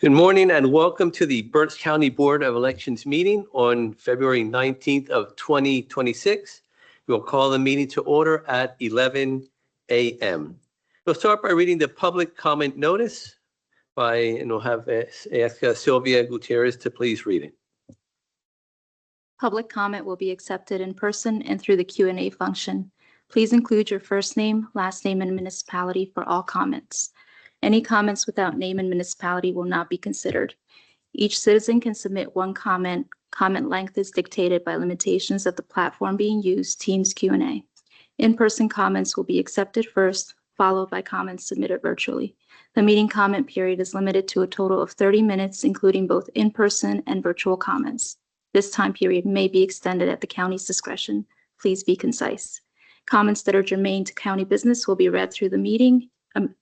Good morning and welcome to the Berks County Board of Elections meeting on February 19th of 2026. We'll call the meeting to order at 11 a.m. We'll start by reading the public comment notice and we'll ask Sylvia Gutierrez to please read it. Public comment will be accepted in person and through the Q&A function. Please include your first name, last name, and municipality for all comments. Any comments without name and municipality will not be considered. Each citizen can submit one comment. Comment length is dictated by limitations of the platform being used, Teams Q&A. In-person comments will be accepted first, followed by comments submitted virtually. The meeting comment period is limited to a total of 30 minutes, including both in-person and virtual comments. This time period may be extended at the county's discretion. Please be concise. Comments that are germane to county business will be read through the meeting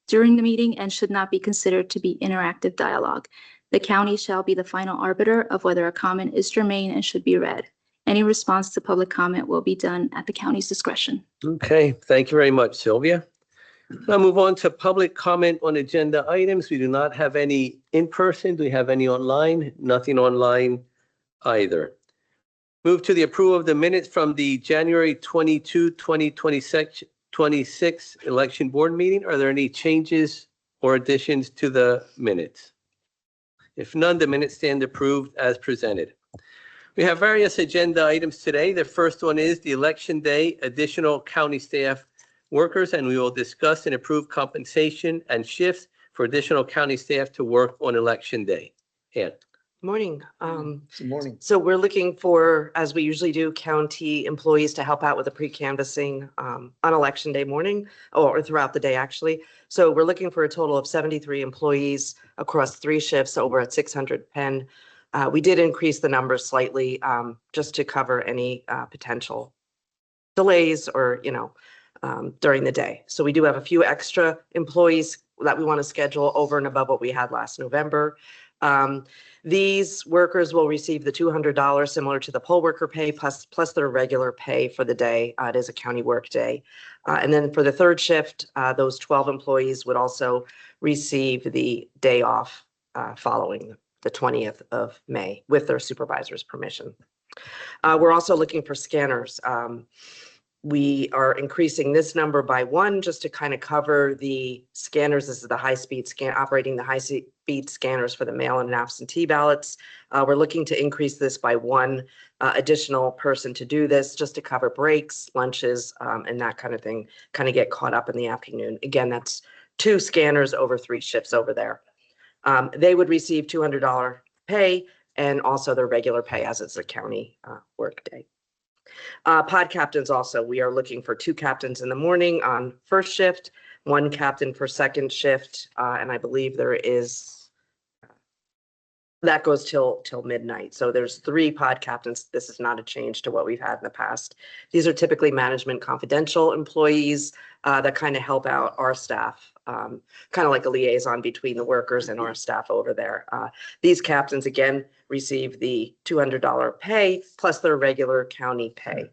during the meeting and should not be considered to be interactive dialogue. The county shall be the final arbiter of whether a comment is germane and should be read. Any response to public comment will be done at the county's discretion. Okay, thank you very much, Sylvia. Now move on to public comment on agenda items. We do not have any in person. Do we have any online? Nothing online either. Move to the approval of the minutes from the January 22, 2026 election board meeting. Are there any changes or additions to the minutes? If none, the minutes stand approved as presented. We have various agenda items today. The first one is the election day additional county staff workers, and we will discuss and approve compensation and shifts for additional county staff to work on election day. Ann. Morning. Good morning. So we're looking for, as we usually do, county employees to help out with the pre-canvassing on election day morning or throughout the day, actually. So we're looking for a total of 73 employees across 3 shifts over at 600 Penn. We did increase the numbers slightly just to cover any potential delays or, during the day. So we do have a few extra employees that we want to schedule over and above what we had last November. These workers will receive the $200 similar to the poll worker pay plus their regular pay for the day. It is a county work day. And then for the 3rd shift, those 12 employees would also receive the day off following the 20th of May with their supervisor's permission. We're also looking for scanners. We are increasing this number by 1 just to kind of cover the scanners. This is the high-speed scan, operating the high-speed scanners for the mail-in and absentee ballots. We're looking to increase this by 1 additional person to do this just to cover breaks, lunches, and that kind of thing, kind of get caught up in the afternoon. Again, that's 2 scanners over 3 shifts over there. They would receive $200 pay and also their regular pay as it's a county work day. Pod captains also, we are looking for 2 captains in the morning on 1st shift, 1 captain for 2nd shift, and I believe there is, that goes till midnight. So there's 3 pod captains. This is not a change to what we've had in the past. These are typically management confidential employees that kind of help out our staff, kind of like a liaison between the workers and our staff over there. These captains, again, receive the $200 pay plus their regular county pay.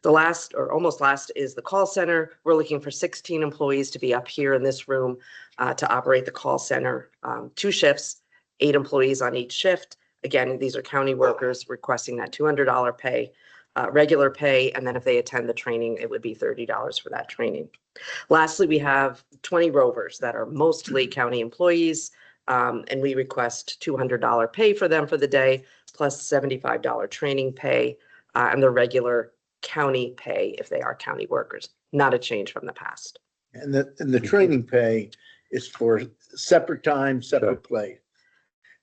The last or almost last is the call center. We're looking for 16 employees to be up here in this room to operate the call center. 2 shifts, 8 employees on each shift. Again, these are county workers requesting that $200 pay, regular pay, and then if they attend the training, it would be $30 for that training. Lastly, we have 20 rovers that are mostly county employees, and we request $200 pay for them for the day, plus $75 training pay, and the regular county pay if they are county workers. Not a change from the past. And the training pay is for separate time, separate place.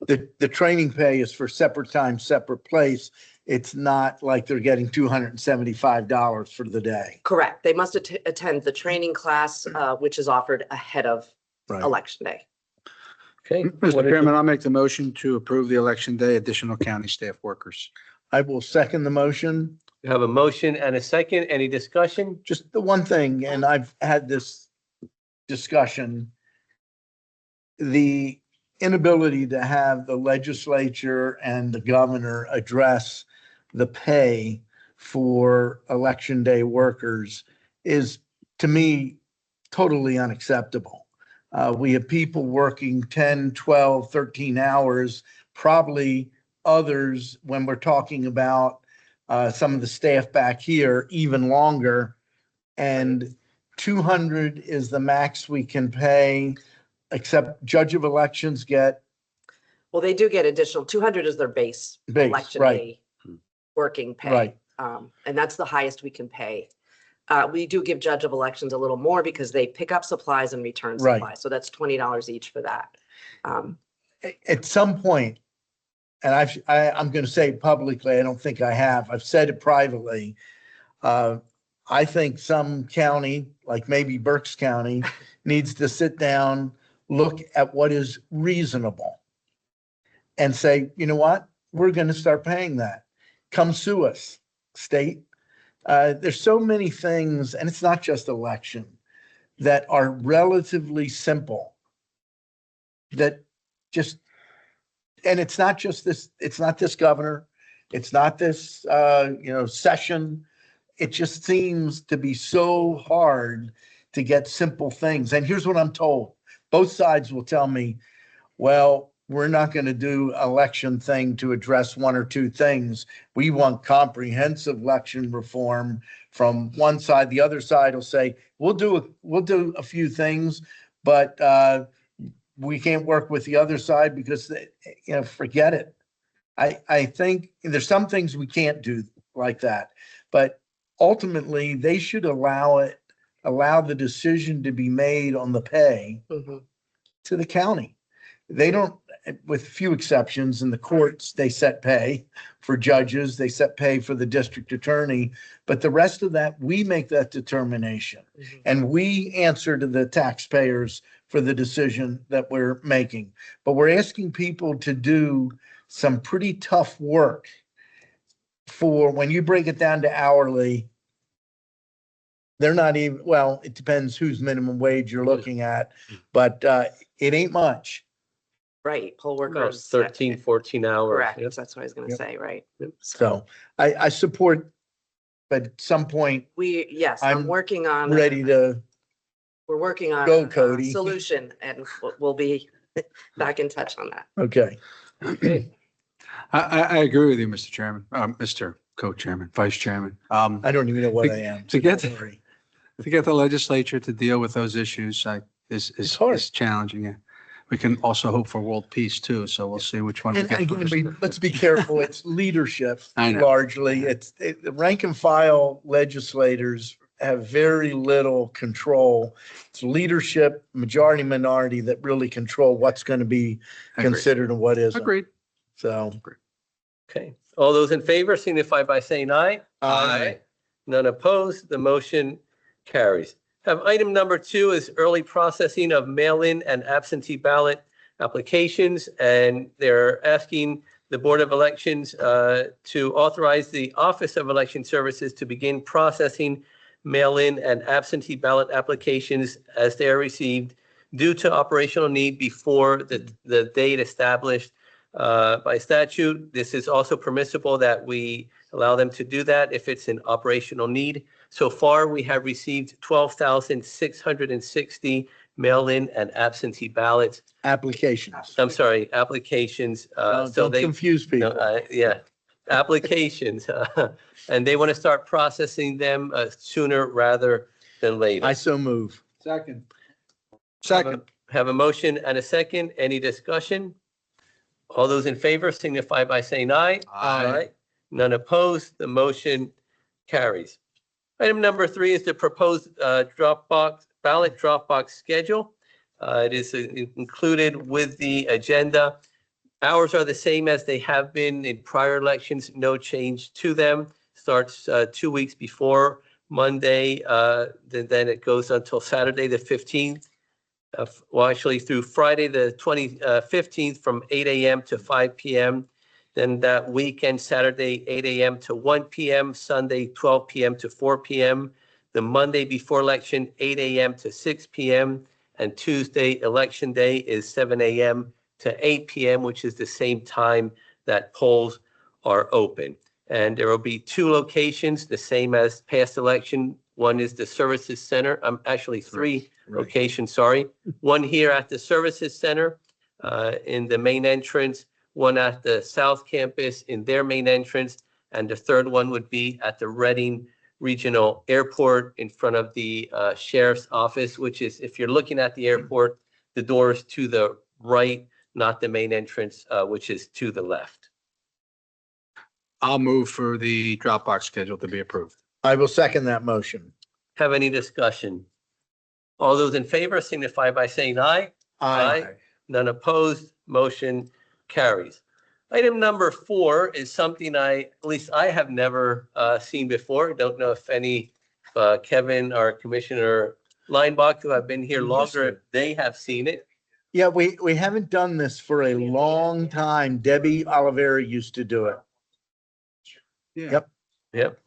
The training pay is for separate time, separate place. It's not like they're getting $275 for the day. Correct. They must attend the training class, which is offered ahead of election day. Okay. Mr. Chairman, I'll make the motion to approve the election day additional county staff workers. I will second the motion. You have a motion and a second. Any discussion? Just the one thing, and I've had this discussion, the inability to have the legislature and the governor address the pay for election day workers is, to me, totally unacceptable. We have people working 10, 12, 13 hours, probably others, when we're talking about some of the staff back here, even longer. And 200 is the max we can pay, except judge of elections get Well, they do get additional, 200 is their base Base, election right. day working pay. Right. And that's the highest we can pay. We do give judge of elections a little more because they pick up supplies and return Right. supplies. So that's $20 each for that. at some point, and I'm going to say it publicly, I don't think I have, I've said it privately. I think some county, like maybe Berks County, needs to sit down, look at what is reasonable and say, you know what, we're going to start paying that. Come sue us, state. There's so many things, and it's not just election, that are relatively simple that just, and it's not just this, it's not this governor, it's not this, session. It just seems to be so hard to get simple things. And here's what I'm told. Both sides will tell me, well, we're not going to do election thing to address one or two things. We want comprehensive election reform from one side. The other side will say, we'll do a few things, but we can't work with the other side because, forget it. I think there's some things we can't do like that, but ultimately they should allow the decision to be made on the pay to the county. They don't, with few exceptions, in the courts, they set pay for judges, they set pay for the district attorney, but the rest of that, we make that determination. And we answer to the taxpayers for the decision that we're making. But we're asking people to do some pretty tough work for, when you break it down to hourly, they're not even, well, it depends whose minimum wage you're looking at, but it ain't much. Right, poll About workers. 13, 14 hours. Correct, Yep. that's what I was gonna Yep. say, right? So I support, but at some point, Yes, I'm I'm working on. ready to, We're working on. Go, a Cody. Solution, and we'll be back in touch on that. okay. Okay. I agree with you, Mr. Chairman, Mr. Co-Chairman, Vice Chairman. I don't even know what I am. To get- Don't worry. To get the legislature to deal with those issues It's hard. is challenging. Yeah. We can also hope for world peace too. So we'll see which one we And get again, first. let's be careful. It's leadership I know. largely. The rank and file legislators have very little control. It's leadership, majority, minority that really control what's going to be Agreed. considered and what isn't. Agreed. So. Okay. All those in favor signify by saying aye. Aye. None opposed. The motion carries. Have item number 2 is early processing of mail-in and absentee ballot applications. And they're asking the Board of Elections to authorize the Office of Election Services to begin processing mail-in and absentee ballot applications as they are received due to operational need before the date established by statute. This is also permissible that we allow them to do that if it's an operational need. So far, we have received 12,660 mail-in and absentee ballots. Applications. I'm sorry, applications. So Don't they, confuse people. yeah, applications. And they want to start processing them sooner rather than later. I so move. Second. Have a motion and a second. Any discussion? All those in favor signify by saying aye. Aye. None opposed. The motion carries. Item number 3 is the proposed ballot Dropbox schedule. It is included with the agenda. Hours are the same as they have been in prior elections. No change to them. Starts 2 weeks before Monday. Then it goes until Saturday, the 15th. Well, actually through Friday, the 15th from 8 a.m. to 5 p.m. Then that weekend, Saturday, 8 a.m. to 1 p.m., Sunday, 12 p.m. to 4 p.m., the Monday before election, 8 a.m. to 6 p.m., and Tuesday, election day, is 7 a.m. to 8 p.m., which is the same time that polls are open. And there will be 2 locations, the same as past election, One is the Services Center. Actually three Right. locations, sorry. One here at the Services Center in the main entrance, one at the South Campus in their main entrance, and the third one would be at the Reading Regional Airport in front of the Sheriff's Office, which is, if you're looking at the airport, the doors to the right, not the main entrance, which is to the left. I'll move for the Dropbox schedule to be approved. I will second that motion. Have any discussion? All those in favor signify by saying aye. Aye. None opposed, motion carries. Item number 4 is something at least I have never seen before. Don't know if any, Kevin or Commissioner Lineback, who have been here longer, they have seen it. Yeah, we haven't done this for a long time. Debbie Oliveri used to do it. Yep. Yep.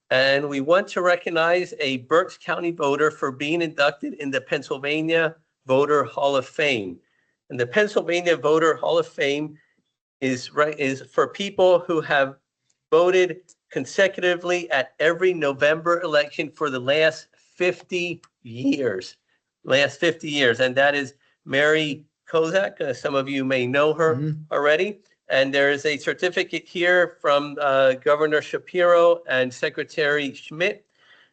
And we want to recognize a Berks County voter for being inducted in the Pennsylvania Voter Hall of Fame. And the Pennsylvania Voter Hall of Fame is for people who have voted consecutively at every November election for the last 50 years. And that is Mary Kozak. Some of you may know her already. And there is a certificate here from Governor Shapiro and Secretary Schmidt.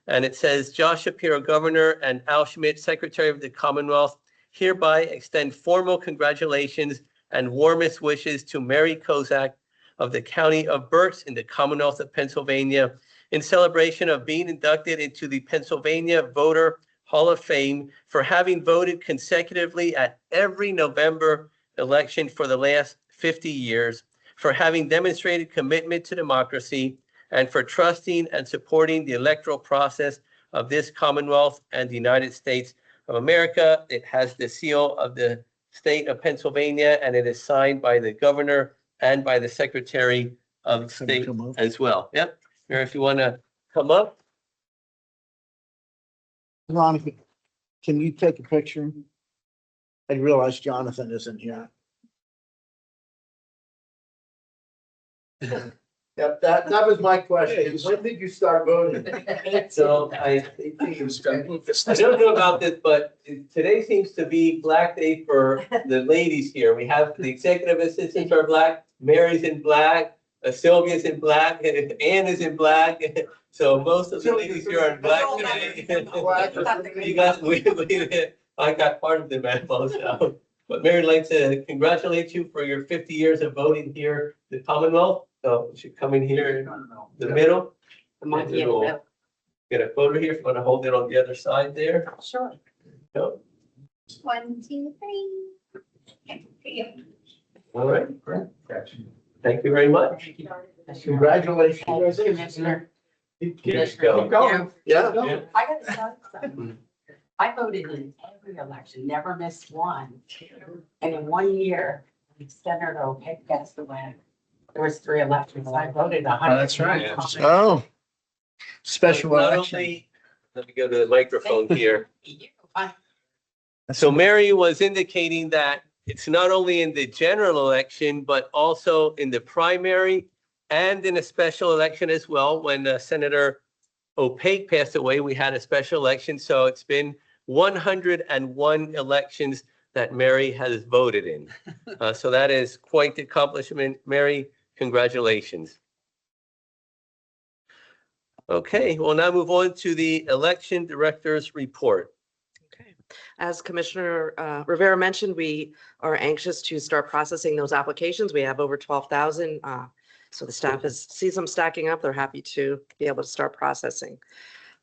And it says, Josh Shapiro, Governor, and Al Schmidt, Secretary of the Commonwealth, hereby extend formal congratulations and warmest wishes to Mary Kozak of the County of Berks in the Commonwealth of Pennsylvania in celebration of being inducted into the Pennsylvania Voter Hall of Fame for having voted consecutively at every November election for the last 50 years, for having demonstrated commitment to democracy, and for trusting and supporting the electoral process of this Commonwealth and the United States of America. It has the seal of the state of Pennsylvania, and it is signed by the governor and by the Secretary of State as well. Yep. Mayor, if you want to come up. Veronica, can you take a picture? I realize Jonathan isn't here. Yep, that was my question. When did you start voting? So I don't know about this, but today seems to be Black Day for the ladies here. We have the executive assistants are black, Mary's in black, Sylvia's in black, Ann is in black. So most of the ladies here are in black today. You guys, I got part of the memo, so. But Mary, I'd like to congratulate you for your 50 years of voting here, the Commonwealth. So you should come in here in the middle. The monkey in the middle. Get a photo here if you want to hold it on the other side there. Sure. Go. 1, 2, 3. All right. Thank you very much. Congratulations. Commissioner. Let's go. Yeah. Yeah. I gotta tell you something. I voted in every election, never missed one. And in 1 year, Senator O'Keefe passed away. There was 3 elections. I voted 100. that's right. Oh, special Not election. only- Let me go to the microphone here. I- So Mary was indicating that it's not only in the general election, but also in the primary and in a special election as well. When Senator O'Keefe passed away, we had a special election. So it's been 101 elections that Mary has voted in. So that is quite the accomplishment. Mary, congratulations. Okay, we'll now move on to the election director's report. Okay. As Commissioner Rivera mentioned, we are anxious to start processing those applications. We have over 12,000. So the staff sees them stacking up. They're happy to be able to start processing.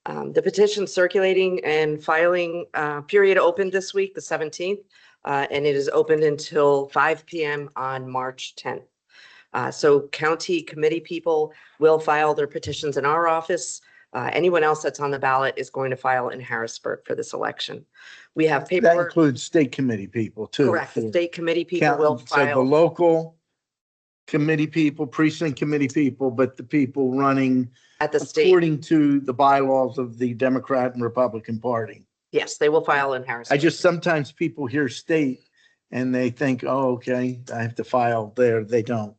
The petition circulating and filing period opened this week, the 17th, and it is opened until 5 p.m. on March 10th. So county committee people will file their petitions in our office. Anyone else that's on the ballot is going to file in Harrisburg for this election. We have That paperwork. includes state committee people too. Correct. The state committee people will So the file local committee people, precinct committee people, but the people running at the state. according to the bylaws of the Democrat and Republican Party. Yes, they will file in Harrisburg. Sometimes people hear state and they think, oh, okay, I have to file there. They don't.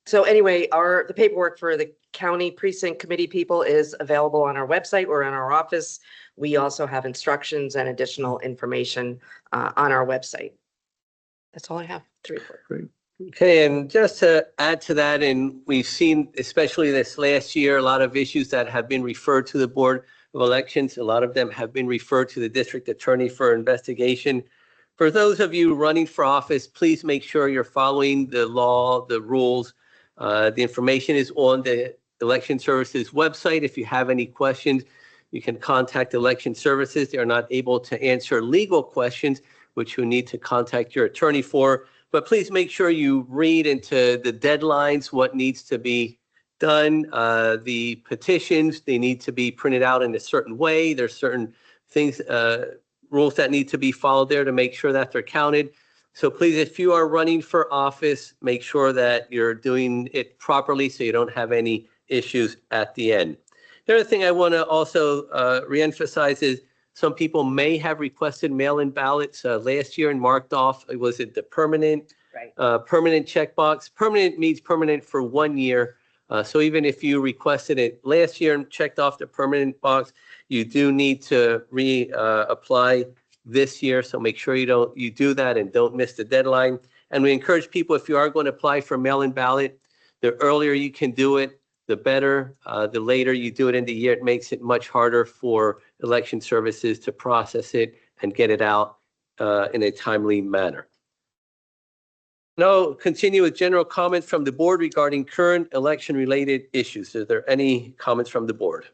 So anyway, the paperwork for the county precinct committee people is available on our website or in our office. We also have instructions and additional information on our website. That's all I have to report. Okay, and just to add to that, and we've seen, especially this last year, a lot of issues that have been referred to the Board of Elections. A lot of them have been referred to the district attorney for investigation. For those of you running for office, please make sure you're following the law, the rules. The information is on the Election Services website. If you have any questions, you can contact Election Services. They are not able to answer legal questions, which you need to contact your attorney for. But please make sure you read into the deadlines, what needs to be done. The petitions, they need to be printed out in a certain way. There's certain things, rules that need to be followed there to make sure that they're counted. So please, if you are running for office, make sure that you're doing it properly so you don't have any issues at the end. The other thing I want to also reemphasize is some people may have requested mail-in ballots last year and marked off, was it the permanent? Right. Permanent checkbox. Permanent means permanent for 1 year. So even if you requested it last year and checked off the permanent box, you do need to apply this year. So make sure you do that and don't miss the deadline. And we encourage people, if you are going to apply for mail-in ballot, the earlier you can do it, the better. The later you do it in the year, it makes it much harder for Election Services to process it and get it out in a timely manner. Now, continue with general comments from the board regarding current election-related issues. Is there any comments from the board?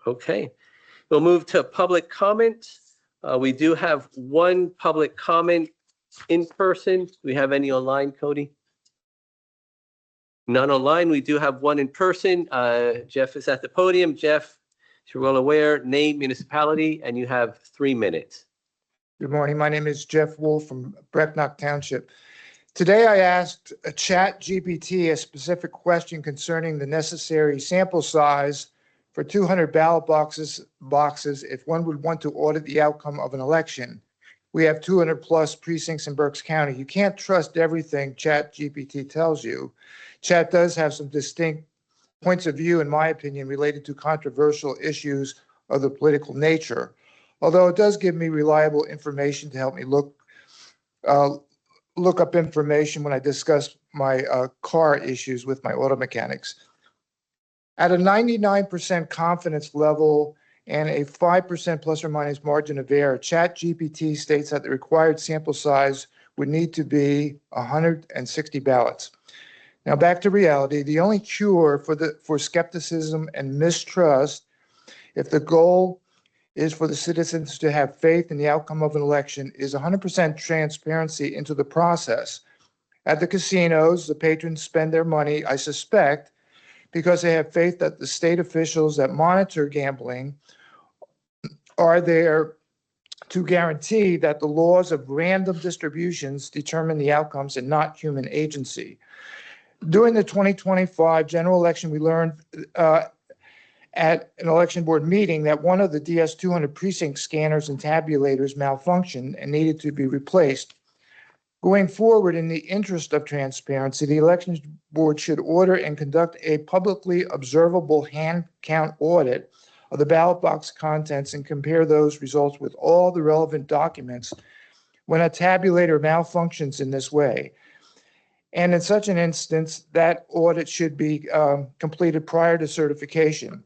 Okay, we'll move to public comment. We do have one public comment in person. Do we have any online, Cody? None online. We do have one in person. Jeff is at the podium. Jeff, as you're well aware, name, municipality, and you have 3 minutes. Good morning. My name is Jeff Wolf from Brecknock Township. Today I asked a ChatGPT a specific question concerning the necessary sample size for 200 ballot boxes if one would want to audit the outcome of an election. We have 200 plus precincts in Berks County. You can't trust everything ChatGPT tells you. Chat does have some distinct points of view, in my opinion, related to controversial issues of the political nature. Although it does give me reliable information to help me look up information when I discuss my car issues with my auto mechanics. At a 99% confidence level and a 5% plus or minus margin of error, ChatGPT states that the required sample size would need to be 160 ballots. Now back to reality. The only cure for skepticism and mistrust, if the goal is for the citizens to have faith in the outcome of an election, is 100% transparency into the process. At the casinos, the patrons spend their money, I suspect, because they have faith that the state officials that monitor gambling are there to guarantee that the laws of random distributions determine the outcomes and not human agency. During the 2025 general election, we learned at an election board meeting that one of the DS200 precinct scanners and tabulators malfunctioned and needed to be replaced. Going forward, in the interest of transparency, the elections board should order and conduct a publicly observable hand count audit of the ballot box contents and compare those results with all the relevant documents when a tabulator malfunctions in this way. And in such an instance, that audit should be completed prior to certification.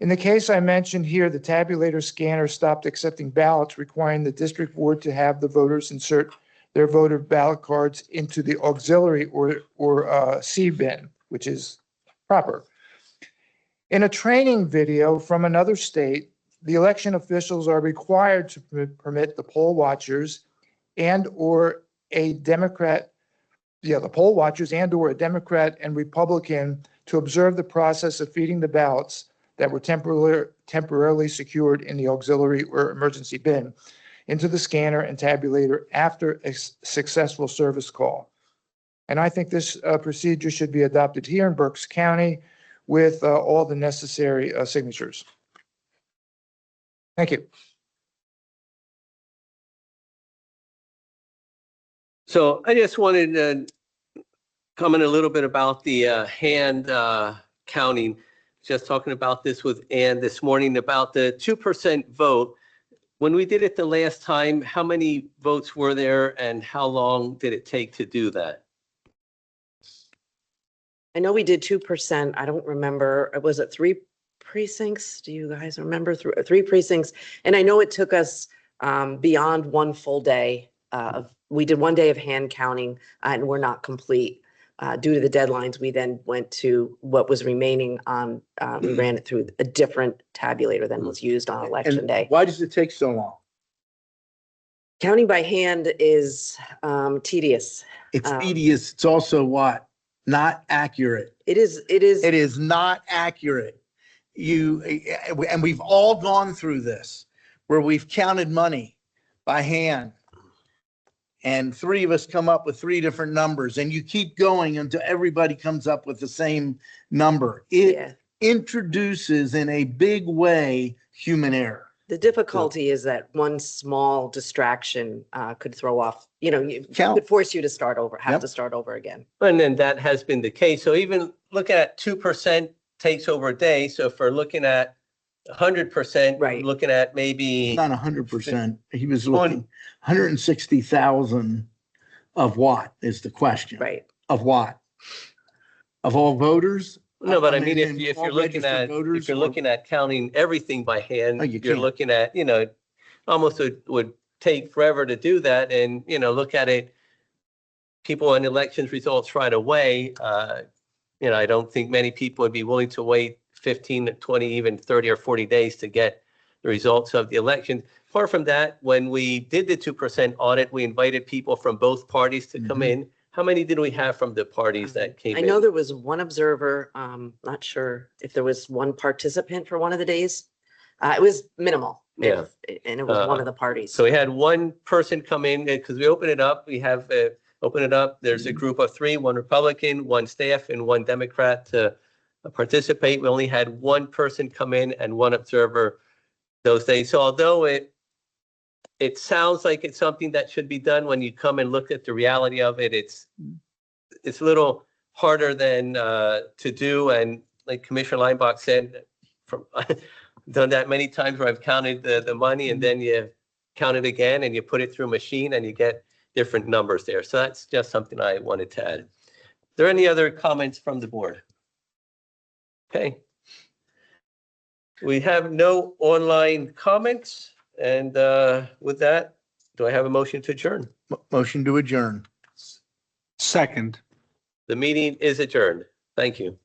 In the case I mentioned here, the tabulator scanner stopped accepting ballots, requiring the district board to have the voters insert their voter ballot cards into the auxiliary or C bin, which is proper. In a training video from another state, the election officials are required to permit the poll watchers and or a Democrat, the poll watchers and or a Democrat and Republican to observe the process of feeding the ballots that were temporarily secured in the auxiliary or emergency bin into the scanner and tabulator after a successful service call. And I think this procedure should be adopted here in Berks County with all the necessary signatures. Thank you. So I just wanted a comment a little bit about the hand counting. Just talking about this with Ann this morning about the 2% vote. When we did it the last time, how many votes were there and how long did it take to do that? I know we did 2%. I don't remember. Was it 3 precincts? Do you guys remember? 3 precincts? And I know it took us beyond 1 full day. We did 1 day of hand counting and we're not complete. Due to the deadlines, we then went to what was remaining on, we ran it through a different tabulator than was used on election And day. why does it take so long? Counting by hand is tedious. It's tedious. It's also what? Not accurate. It is. It is not accurate. And we've all gone through this where we've counted money by hand. And 3 of us come up with 3 different numbers and you keep going until everybody comes up with the same number. It Yeah. introduces in a big way human error. The difficulty is that one small distraction could throw off, Count. could force you to start over, have Yep. to start over again. And then that has been the case. So even looking at 2% takes over a day. So if we're looking at 100%, we're Right. looking at maybe, Not 100%. He was looking 160,000 of what is the question? Right. Of what? Of all voters? no, but I mean, and if all you're looking registered at, voters if you're or- looking at counting everything by hand, Oh, you you're can't. looking at, almost would take forever to do that and, look at it, people on elections results right away. I don't think many people would be willing to wait 15, 20, even 30 or 40 days to get the results of the election. Apart from that, when we did the 2% audit, we invited people from both parties to come in. How many did we have from the parties that came I in? know there was one observer, not sure if there was one participant for one of the days. It was minimal. Yeah. And it was one of the parties. So we had one person come in because we open it up. We have open it up. There's a group of 3, 1 Republican, 1 staff, and 1 Democrat to participate. We only had 1 person come in and 1 observer those days. So although it sounds like it's something that should be done, when you come and look at the reality of it, it's a little harder than to do. And like Commissioner Linebaugh said, done that many times where I've counted the money and then you count it again and you put it through a machine and you get different numbers there. So that's just something I wanted to add. Are there any other comments from the board? Okay. We have no online comments. And with that, do I have a motion to adjourn? Motion to adjourn. Second. The meeting is adjourned. Thank you.